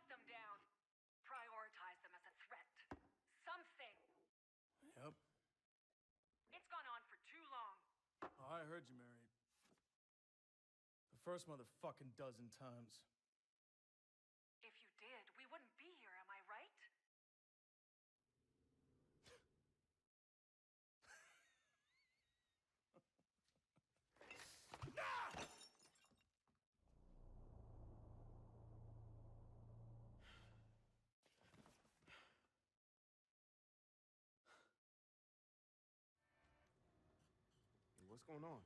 them down. Prioritize them as a threat. Something. Yep. It's gone on for too long. Oh, I heard you, Mary. The first motherfucking dozen times. If you did, we wouldn't be here, am I right? What's going on?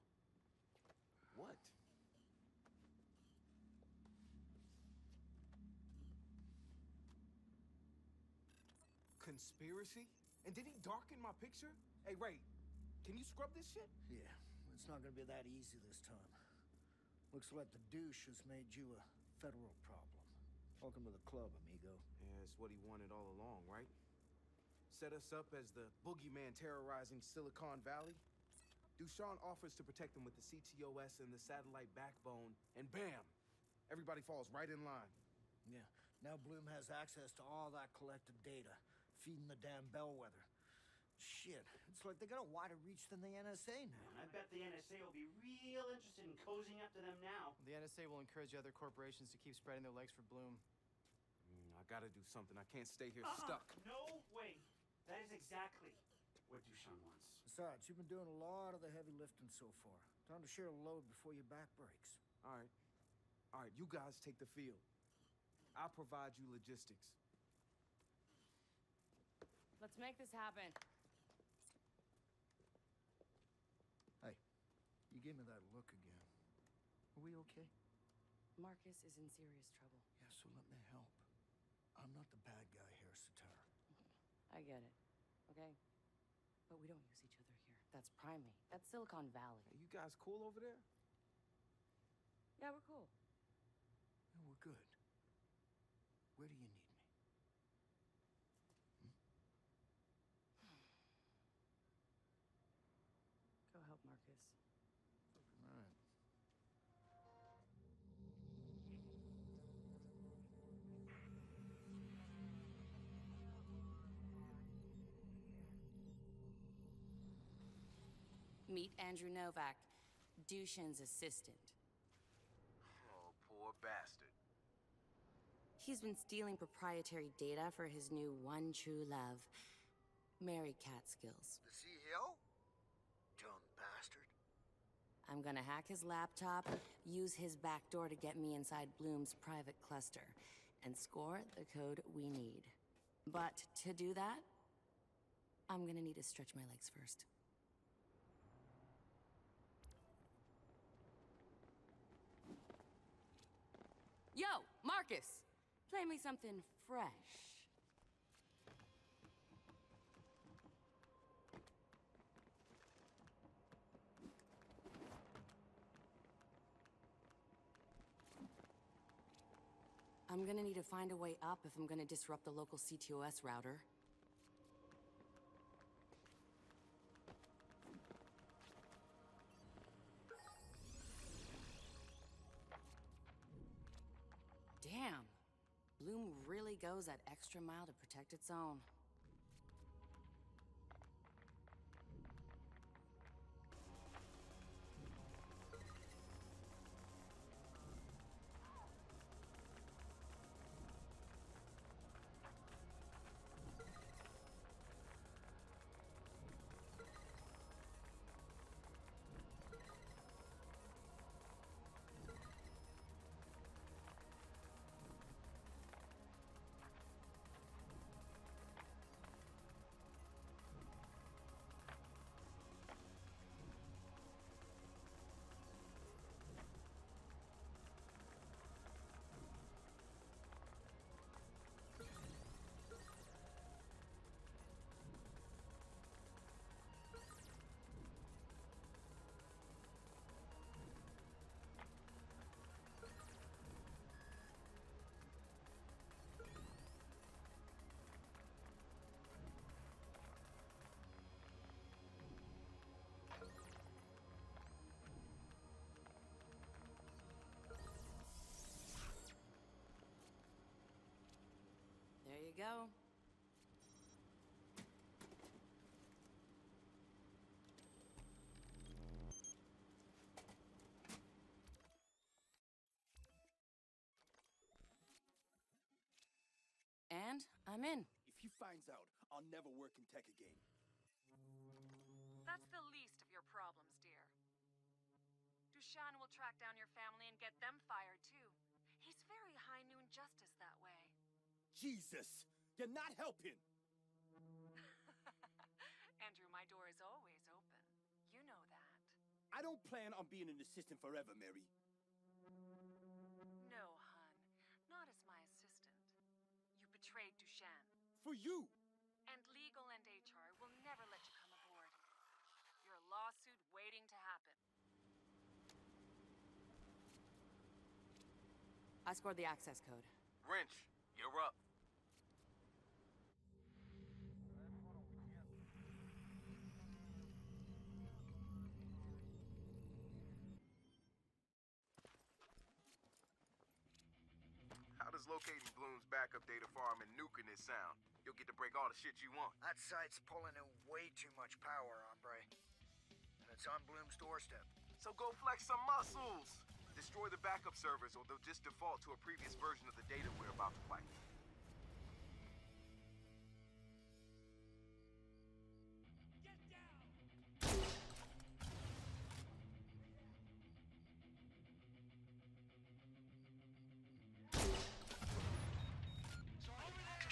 What? Conspiracy? And did he darken my picture? Hey, Ray, can you scrub this shit? Yeah, it's not gonna be that easy this time. Looks like the douche has made you a federal problem. Welcome to the club, amigo. Yeah, it's what he wanted all along, right? Set us up as the boogeyman terrorizing Silicon Valley. Dushan offers to protect them with the CTOS and the satellite backbone, and bam! Everybody falls right in line. Yeah, now Bloom has access to all that collected data, feeding the damn bellwether. Shit, it's like they got a wider reach than the NSA now. I bet the NSA will be real interested in cozying up to them now. The NSA will encourage other corporations to keep spreading their legs for Bloom. I gotta do something. I can't stay here stuck. No way. That is exactly what Dushan wants. Besides, you've been doing a lot of the heavy lifting so far. Time to share a load before your back breaks. All right. All right, you guys take the field. I'll provide you logistics. Let's make this happen. Hey, you gave me that look again. Are we okay? Marcus is in serious trouble. Yeah, so let me help. I'm not the bad guy here, Satara. I get it, okay? But we don't use each other here. That's Primate. That's Silicon Valley. Hey, you guys cool over there? Yeah, we're cool. Yeah, we're good. Where do you need me? Go help Marcus. All right. Meet Andrew Novak, Dushan's assistant. Oh, poor bastard. He's been stealing proprietary data for his new one true love, Mary Catskills. The CEO? Dumb bastard. I'm gonna hack his laptop, use his backdoor to get me inside Bloom's private cluster, and score the code we need. But to do that, I'm gonna need to stretch my legs first. Yo, Marcus! Play me something fresh. I'm gonna need to find a way up if I'm gonna disrupt the local CTOS router. Damn. Bloom really goes that extra mile to protect its own. you go. And I'm in. If he finds out, I'll never work in tech again. That's the least of your problems, dear. Dushan will track down your family and get them fired, too. He's very high noon justice that way. Jesus! You're not helping! Andrew, my door is always open. You know that. I don't plan on being an assistant forever, Mary. No, hun. Not as my assistant. You betrayed Dushan. For you! And legal and HR will never let you come aboard. Your lawsuit waiting to happen. I scored the access code. Wrench, you're up. How does locating Bloom's backup data farm and nuking it sound? You'll get to break all the shit you want. That site's pulling in way too much power, hombre. And it's on Bloom's doorstep. So go flex some muscles! Destroy the backup servers or they'll just default to a previous version of the data we're about to wipe.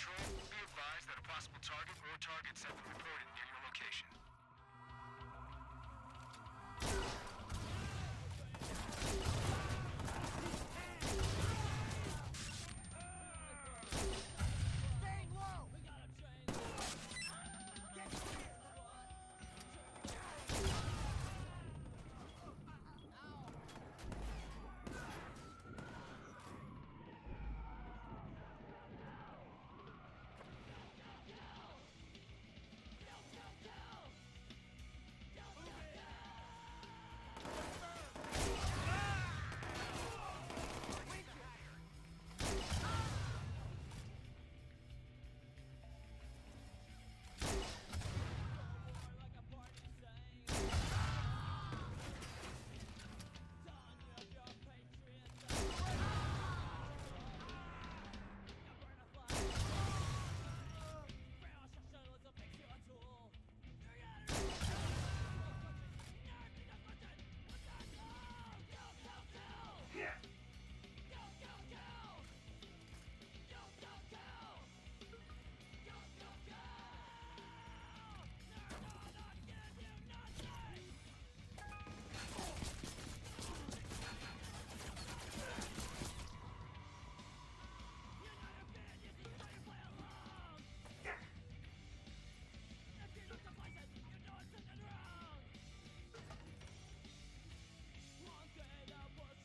Control, be advised that a possible target or targets have been reported near your location.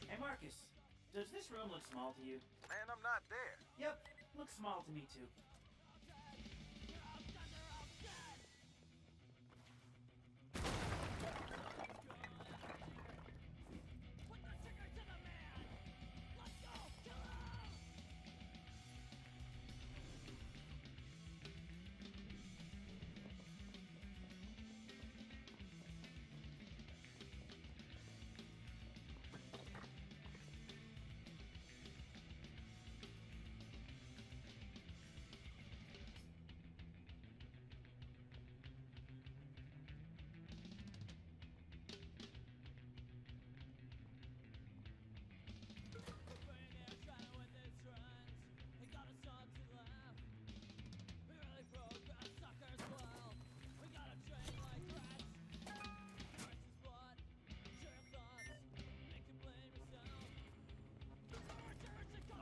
Hey, Marcus. Does this room look small to you? Man, I'm not there. Yep, looks small to me too.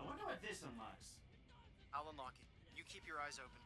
I wonder what this unlocks. I'll unlock it. You keep your eyes open.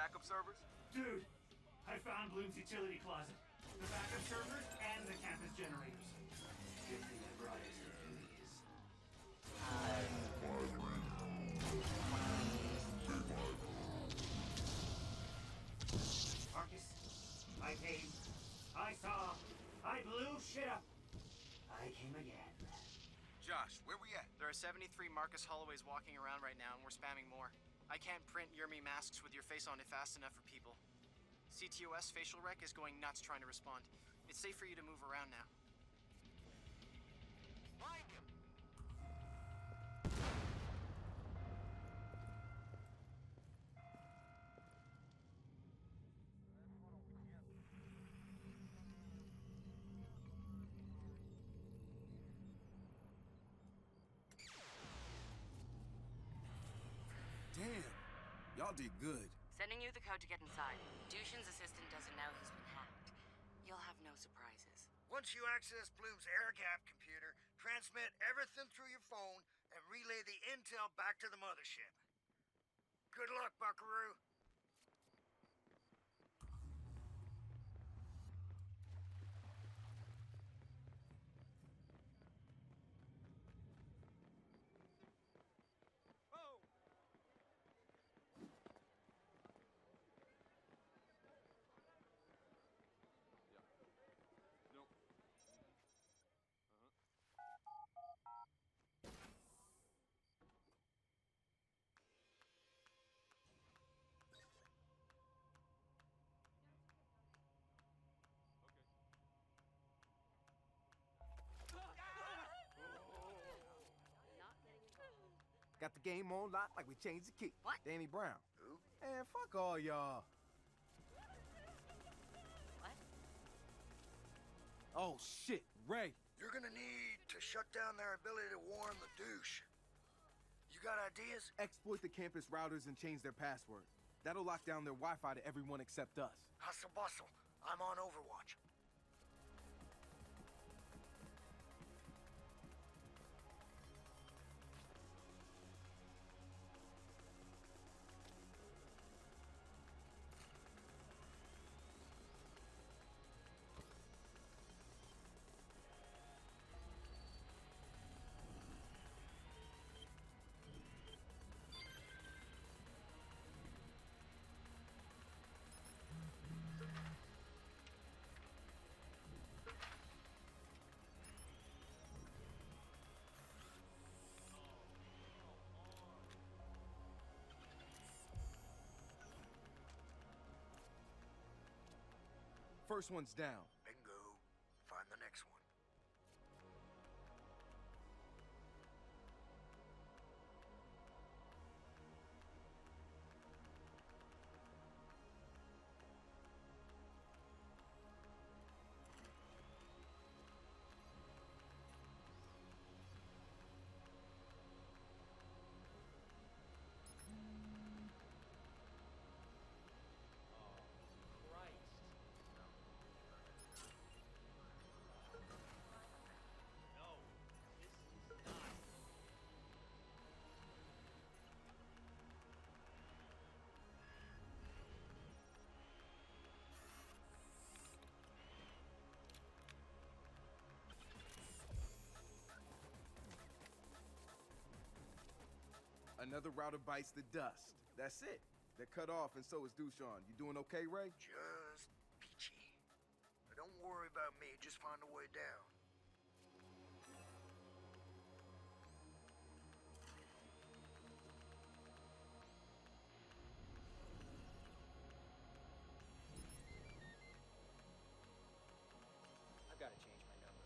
backup servers? Dude, I found Bloom's utility closet. The backup servers and the campus generators. Good thing I brought extra goodies. Marcus, I came. I saw. I blew shit up. I came again. Josh, where we at? There are 73 Marcus Holloways walking around right now, and we're spamming more. I can't print Yermi masks with your face on it fast enough for people. CTOS facial rec is going nuts trying to respond. It's safe for you to move around now. Find him! Damn. Y'all did good. Sending you the code to get inside. Dushan's assistant doesn't know he's been hacked. You'll have no surprises. Once you access Bloom's air-gapped computer, transmit everything through your phone and relay the intel back to the mothership. Good luck, Buckaroo. Got the game on lock like we changed the key. What? Danny Brown. Who? Man, fuck all y'all. What? Oh, shit. Ray. You're gonna need to shut down their ability to warn the douche. You got ideas? Exploit the campus routers and change their password. That'll lock down their Wi-Fi to everyone except us. Hustle bustle. I'm on Overwatch. First one's down. Bingo. Find the next one. Another router bites the dust. That's it. They're cut off, and so is Dushan. You doing okay, Ray? Just peachy. But don't worry about me. Just find a way down. I've got to change my number.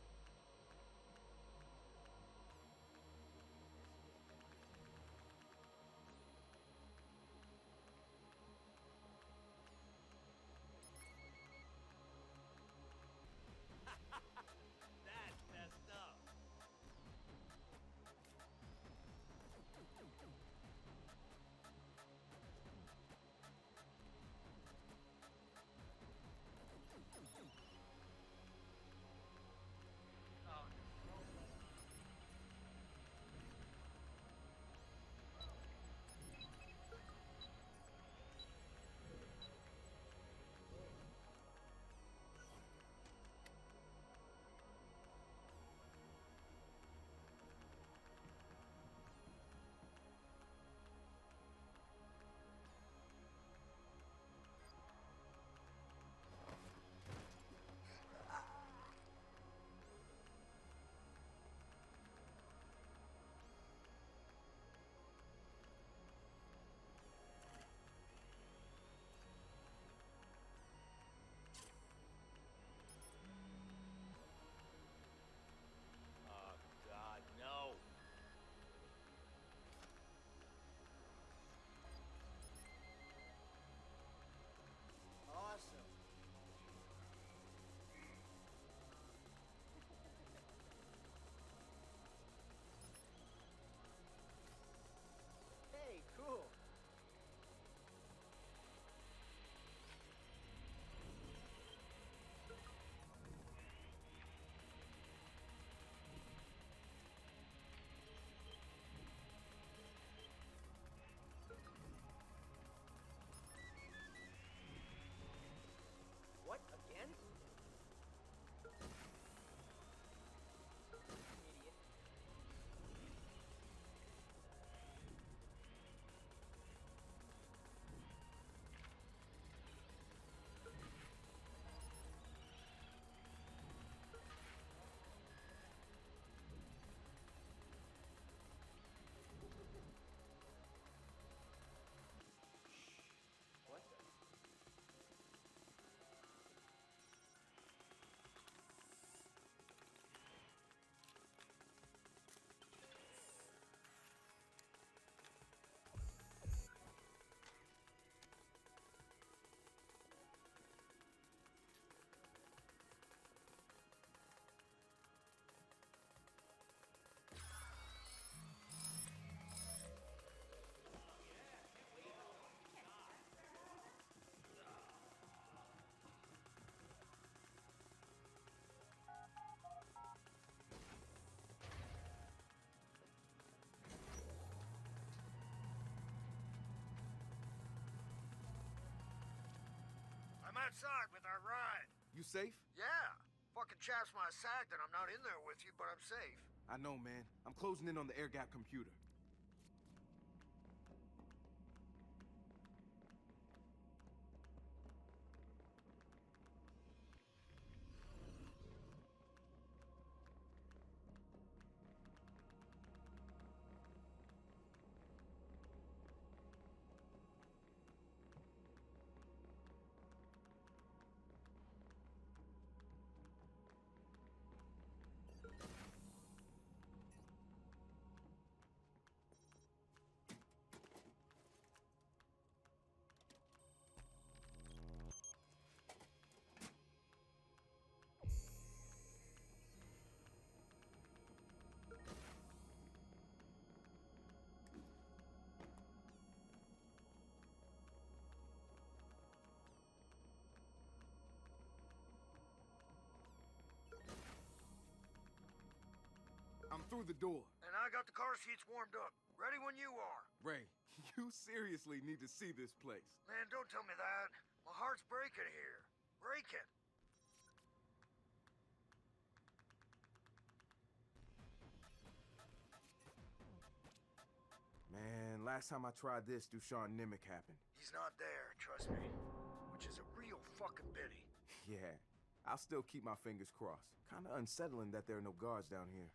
outside with our ride. You safe? Yeah. Fucking chaps my sack that I'm not in there with you, but I'm safe. I know, man. I'm closing in on the air gap computer. I'm through the door. And I got the car seats warmed up. Ready when you are. Ray, you seriously need to see this place. Man, don't tell me that. My heart's breaking here. Breaking. Man, last time I tried this, Dushan Nimmick happened. He's not there, trust me. Which is a real fucking pity. Yeah, I'll still keep my fingers crossed. Kinda unsettling that there are no guards down here.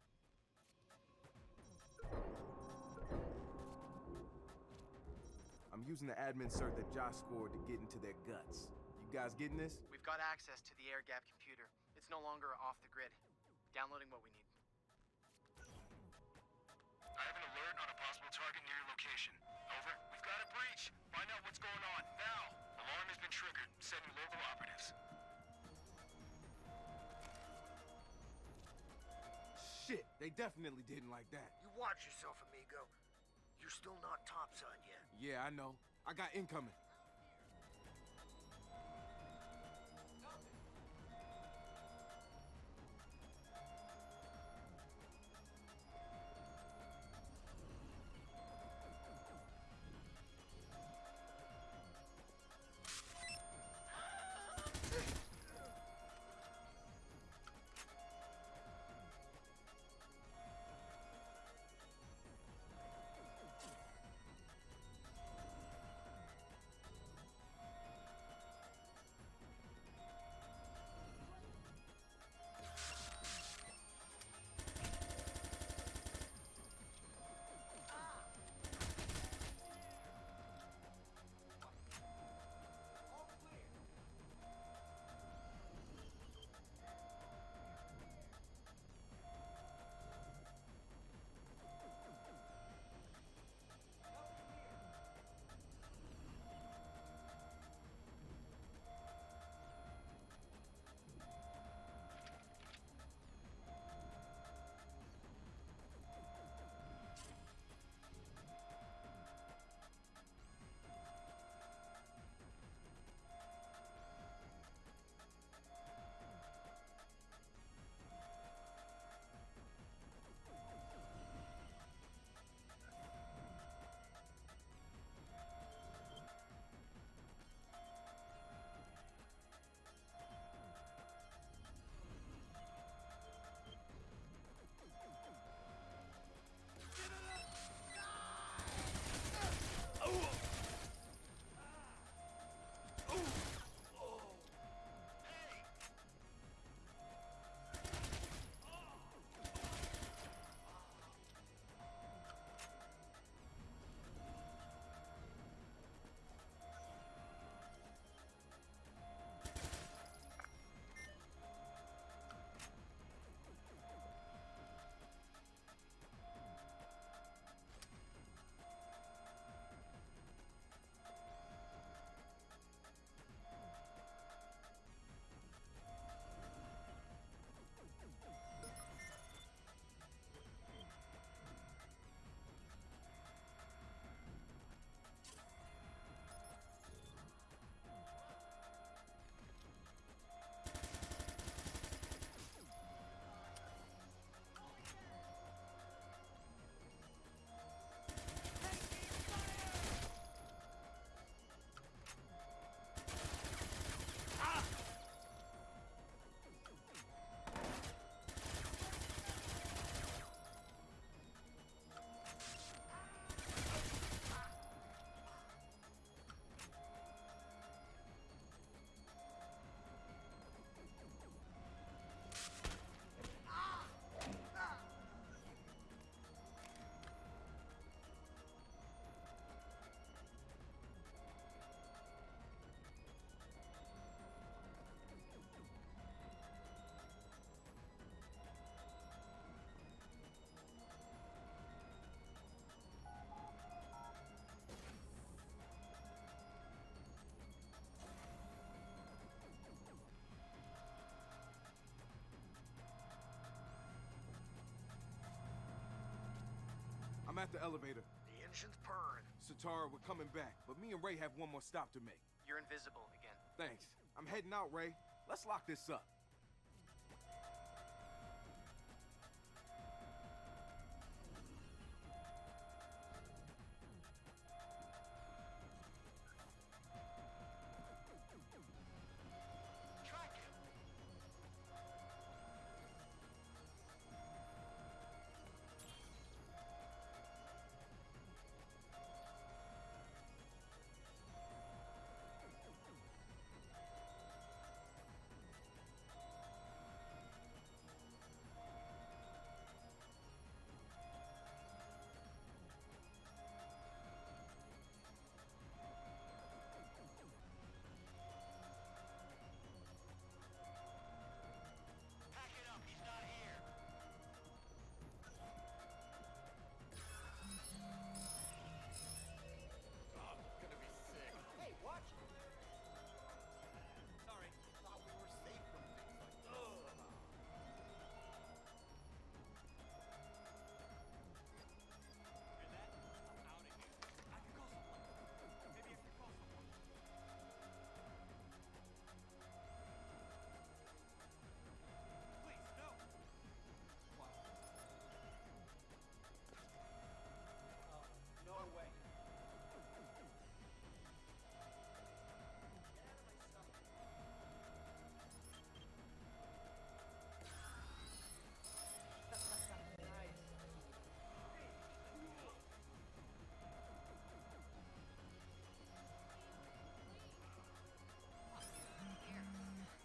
I'm using the admin cert that Josh scored to get into their guts. You guys getting this? We've got access to the air gap computer. It's no longer off the grid. Downloading what we need. I have an alert on a possible target near your location. Over. We've got a breach. Find out what's going on, now! Alarm has been triggered. Sending local operatives. Shit, they definitely didn't like that. You watch yourself, amigo. You're still not topside yet. Yeah, I know. I got incoming. at the elevator. The engine's purring. Satara, we're coming back, but me and Ray have one more stop to make. You're invisible again. Thanks. I'm heading out, Ray. Let's lock this up.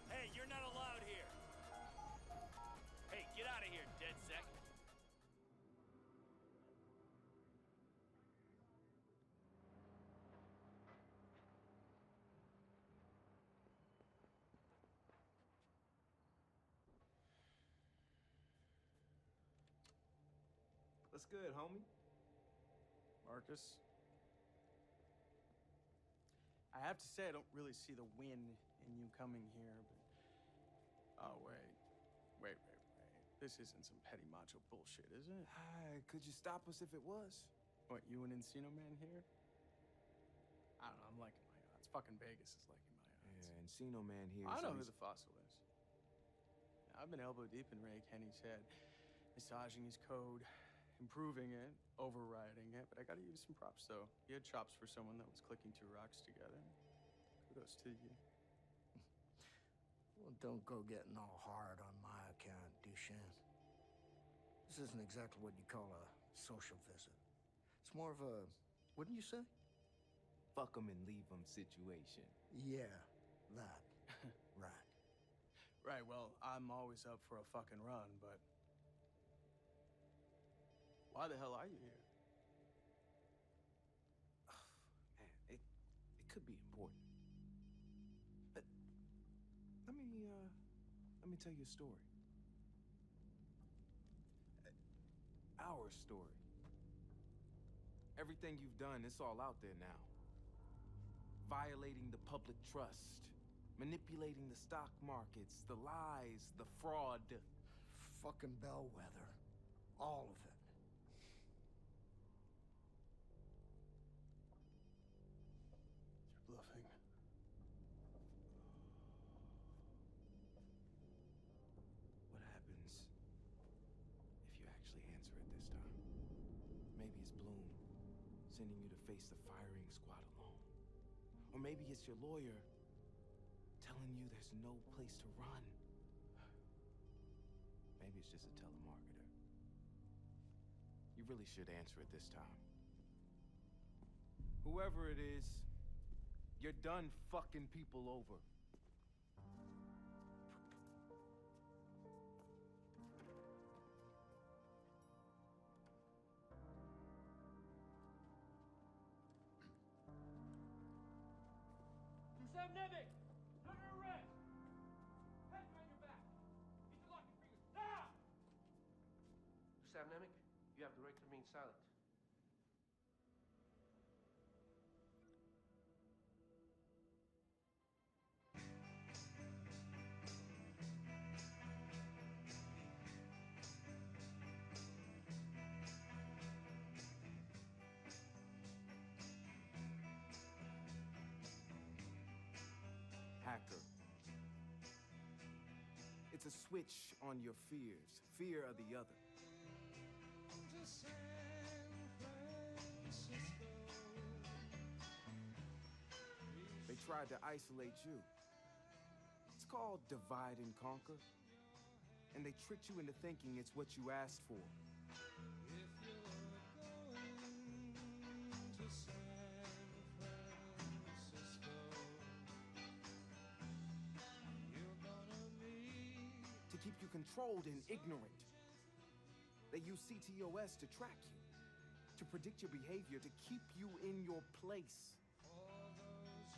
Hey, you're not allowed here. Hey, get out of here, dead sec. What's good, homie? Marcus? I have to say, I don't really see the win in you coming here, but... Oh, wait. Wait. This isn't some petty macho bullshit, is it? Could you stop us if it was? What, you and Encino Man here? I don't know, I'm liking my odds. Fucking Vegas is liking my odds. Yeah, Encino Man here. I so know who he's- the fossil is. I've been elbow deep in Ray Kenny's head, massaging his code, improving it, overriding it, but I gotta give you some props, though. You had chops for someone that was clicking two rocks together. Kudos to you. Well, don't go getting all hard on my account, Duchenne. This isn't exactly what you call a social visit. It's more of a, wouldn't you say? Fuck 'em and leave 'em situation. Yeah, that. Right. Right, well, I'm always up for a fucking run, but... Why the hell are you here? Man, it could be important. But let me tell you a story. Our story. Everything you've done, it's all out there now. Violating the public trust, manipulating the stock markets, the lies, the fraud. Fucking bellwether. All of it. You're bluffing. What happens if you actually answer it this time? Maybe it's Bloom sending you to face the firing squad alone. Or maybe it's your lawyer telling you there's no place to run. Maybe it's just a telemarketer. You really should answer it this time. Whoever it is, you're done fucking people over. Sam Nemec! Under arrest! Hands behind your back! Interlock your fingers, now! Sam Nemec, you have the right to remain silent. hacker. It's a switch on your fears, fear of the other. They tried to isolate you. It's called divide and conquer. And they tricked you into thinking it's what you asked for. To keep you controlled and ignorant. They use CTOS to track you, to predict your behavior, to keep you in your place.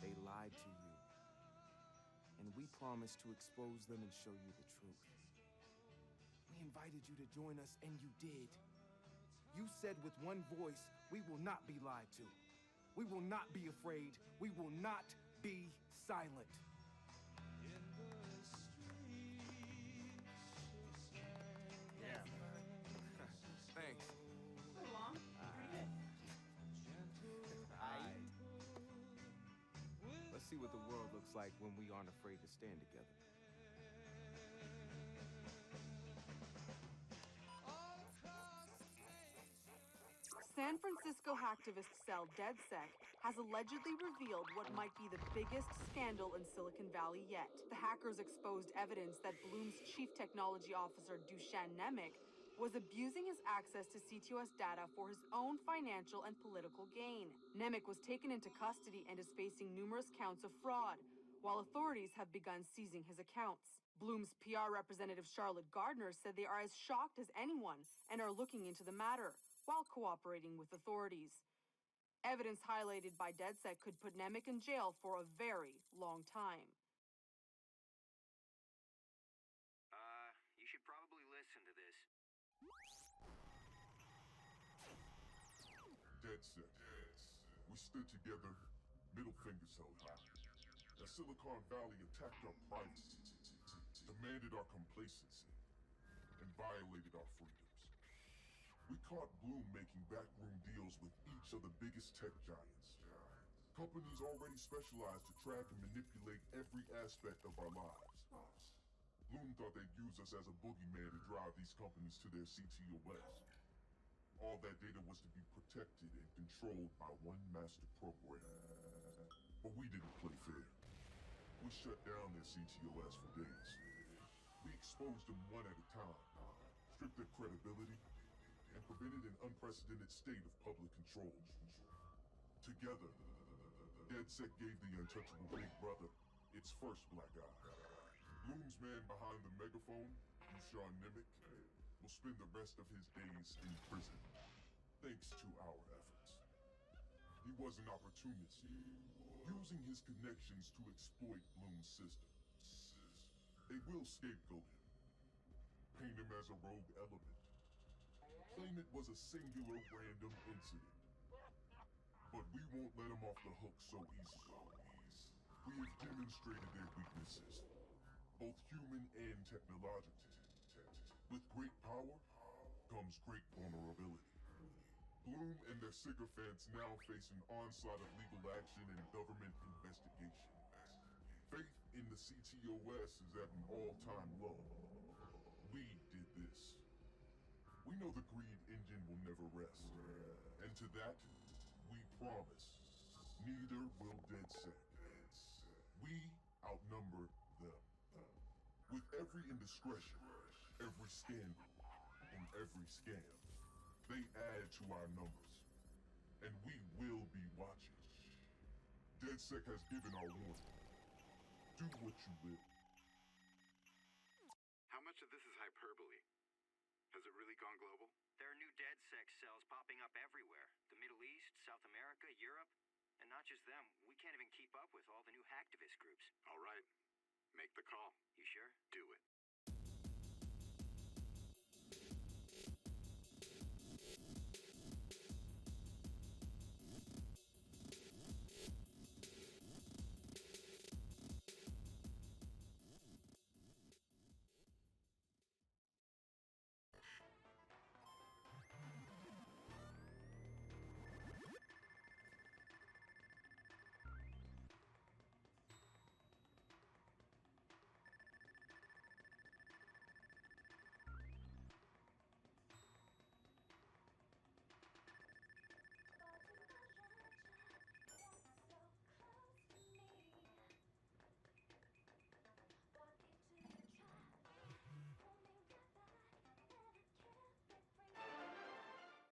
They lied to you. And we promised to expose them and show you the truth. We invited you to join us, and you did. You said with one voice, we will not be lied to. We will not be afraid. We will not be silent. Yeah. Thanks. Let's see what the world looks like when we aren't afraid to stand together. San Francisco hacktivist cell DedSec has allegedly revealed what might be the biggest scandal in Silicon Valley yet. The hackers exposed evidence that Bloom's chief technology officer, Dusan Nemec, was abusing his access to CTOS data for his own financial and political gain. Nemec was taken into custody and is facing numerous counts of fraud, while authorities have begun seizing his accounts. Bloom's PR representative Charlotte Gardner said they are as shocked as anyone and are looking into the matter, while cooperating with authorities. Evidence highlighted by DedSec could put Nemec in jail for a very long time. You should probably listen to this. DedSec. We stood together, middle fingers held high. As Silicon Valley attacked our privacy, demanded our complacency, and violated our freedoms. We caught Bloom making backroom deals with each of the biggest tech giants. Companies already specialized to track and manipulate every aspect of our lives. Bloom thought they'd use us as a boogeyman to drive these companies to their CTOS. All that data was to be protected and controlled by one master program. But we didn't play fair. We shut down their CTOS for days. We exposed them one at a time, stripped their credibility, and prevented an unprecedented state of public control. Together, DedSec gave the untouchable Big Brother its first black eye. Bloom's man behind the megaphone, Dusan Nemec, will spend the rest of his days in prison, thanks to our efforts. He was an opportunist, using his connections to exploit Bloom's system. They will scapegoat him, paint him as a rogue element, claim it was a singular random incident. But we won't let him off the hook so easily. We have demonstrated their weaknesses, both human and technological. With great power comes great vulnerability. Bloom and their sycophants now face an onslaught of legal action and government investigation. Faith in the CTOS is at an all-time low. We did this. We know the greed engine will never rest. And to that, we promise, neither will DedSec. We outnumber them. With every indiscretion, every scandal, and every scam, they add to our numbers. And we will be watching. DedSec has given our warning. Do what you will. How much of this is hyperbole? Has it really gone global? There are new DedSec cells popping up everywhere. The Middle East, South America, Europe. And not just them, we can't even keep up with all the new hacktivist groups. All right. Make the call. You sure? Do it.